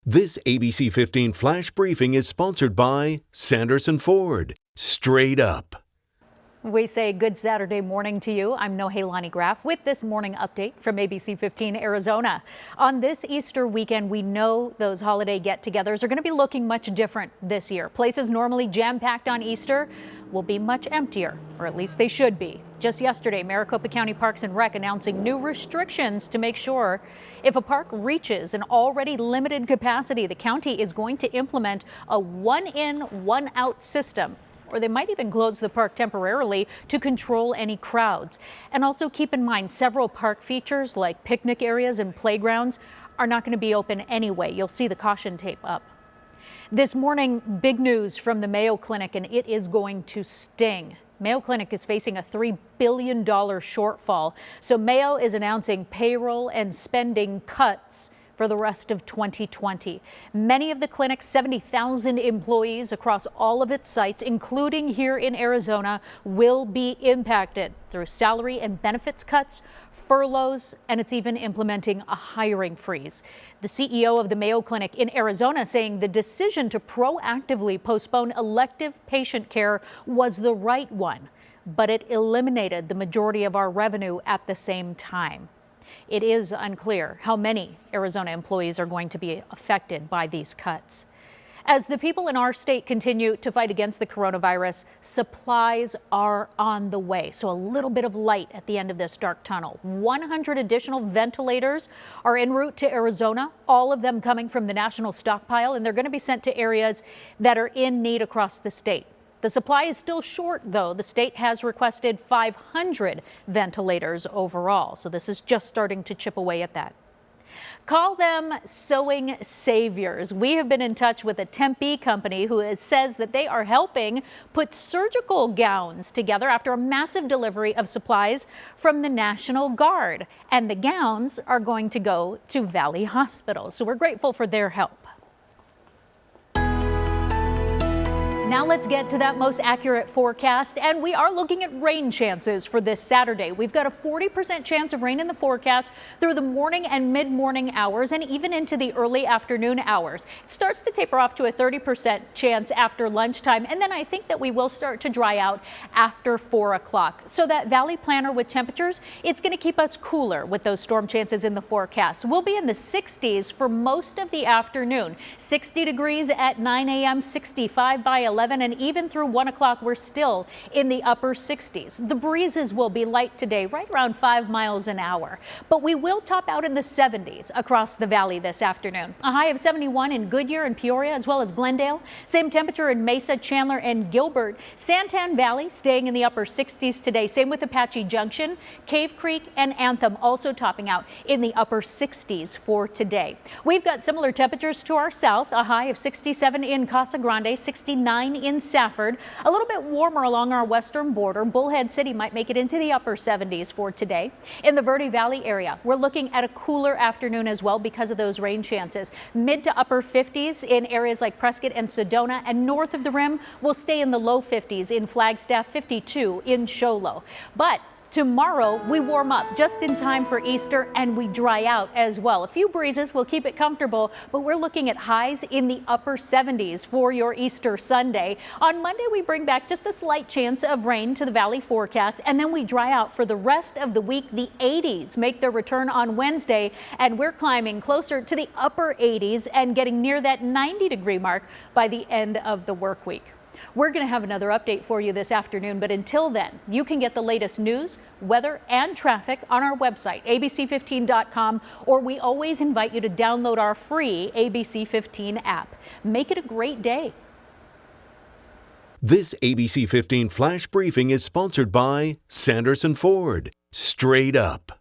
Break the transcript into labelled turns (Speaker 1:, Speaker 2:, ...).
Speaker 1: This ABC 15 Flash Briefing is sponsored by Sanderson Ford. Straight up.
Speaker 2: We say good Saturday morning to you. I'm Nohelani Graff with this morning update from ABC15 Arizona. On this Easter weekend, we know those holiday get-togethers are going to be looking much different this year. Places normally jam-packed on Easter will be much emptier, or at least they should be. Just yesterday, Maricopa County Parks and Rec announcing new restrictions to make sure if a park reaches an already limited capacity, the county is going to implement a one-in, one-out system. Or they might even close the park temporarily to control any crowds. And also keep in mind, several park features like picnic areas and playgrounds are not going to be open anyway. You'll see the caution tape up. This morning, big news from the Mayo Clinic, and it is going to sting. Mayo Clinic is facing a $3 billion shortfall. So Mayo is announcing payroll and spending cuts for the rest of 2020. Many of the clinic's 70,000 employees across all of its sites, including here in Arizona, will be impacted through salary and benefits cuts, furloughs, and it's even implementing a hiring freeze. The CEO of the Mayo Clinic in Arizona saying the decision to proactively postpone elective patient care was the right one, but it eliminated the majority of our revenue at the same time. It is unclear how many Arizona employees are going to be affected by these cuts. As the people in our state continue to fight against the coronavirus, supplies are on the way. So a little bit of light at the end of this dark tunnel. 100 additional ventilators are en route to Arizona, all of them coming from the national stockpile, and they're going to be sent to areas that are in need across the state. The supply is still short, though. The state has requested 500 ventilators overall, so this is just starting to chip away at that. Call them sewing saviors. We have been in touch with a Tempe company who says that they are helping put surgical gowns together after a massive delivery of supplies from the National Guard. And the gowns are going to go to Valley Hospital, so we're grateful for their help. Now let's get to that most accurate forecast, and we are looking at rain chances for this Saturday. We've got a 40% chance of rain in the forecast through the morning and mid-morning hours and even into the early afternoon hours. It starts to taper off to a 30% chance after lunchtime, and then I think that we will start to dry out after 4 o'clock. So that valley planner with temperatures, it's going to keep us cooler with those storm chances in the forecast. We'll be in the 60s for most of the afternoon. 60 degrees at 9 a.m., 65 by 11. And even through 1 o'clock, we're still in the upper 60s. The breezes will be light today, right around 5 miles an hour. But we will top out in the 70s across the valley this afternoon. A high of 71 in Goodyear and Peoria, as well as Glendale. Same temperature in Mesa, Chandler, and Gilbert. Santan Valley staying in the upper 60s today. Same with Apache Junction, Cave Creek, and Anthem also topping out in the upper 60s for today. We've got similar temperatures to our south. A high of 67 in Casa Grande, 69 in Safford. A little bit warmer along our western border. Bullhead City might make it into the upper 70s for today. In the Verde Valley area, we're looking at a cooler afternoon as well because of those rain chances. Mid to upper 50s in areas like Prescott and Sedona, and north of the rim, we'll stay in the low 50s in Flagstaff, 52 in Show Low. But tomorrow, we warm up just in time for Easter and we dry out as well. A few breezes will keep it comfortable, but we're looking at highs in the upper 70s for your Easter Sunday. On Monday, we bring back just a slight chance of rain to the valley forecast, and then we dry out for the rest of the week. The 80s make their return on Wednesday, and we're climbing closer to the upper 80s and getting near that 90-degree mark by the end of the work week. We're going to have another update for you this afternoon, but until then, you can get the latest news, weather, and traffic on our website, abc15.com, or we always invite you to download our free ABC15 app. Make it a great day.
Speaker 1: This ABC 15 Flash Briefing is sponsored by Sanderson Ford. Straight up.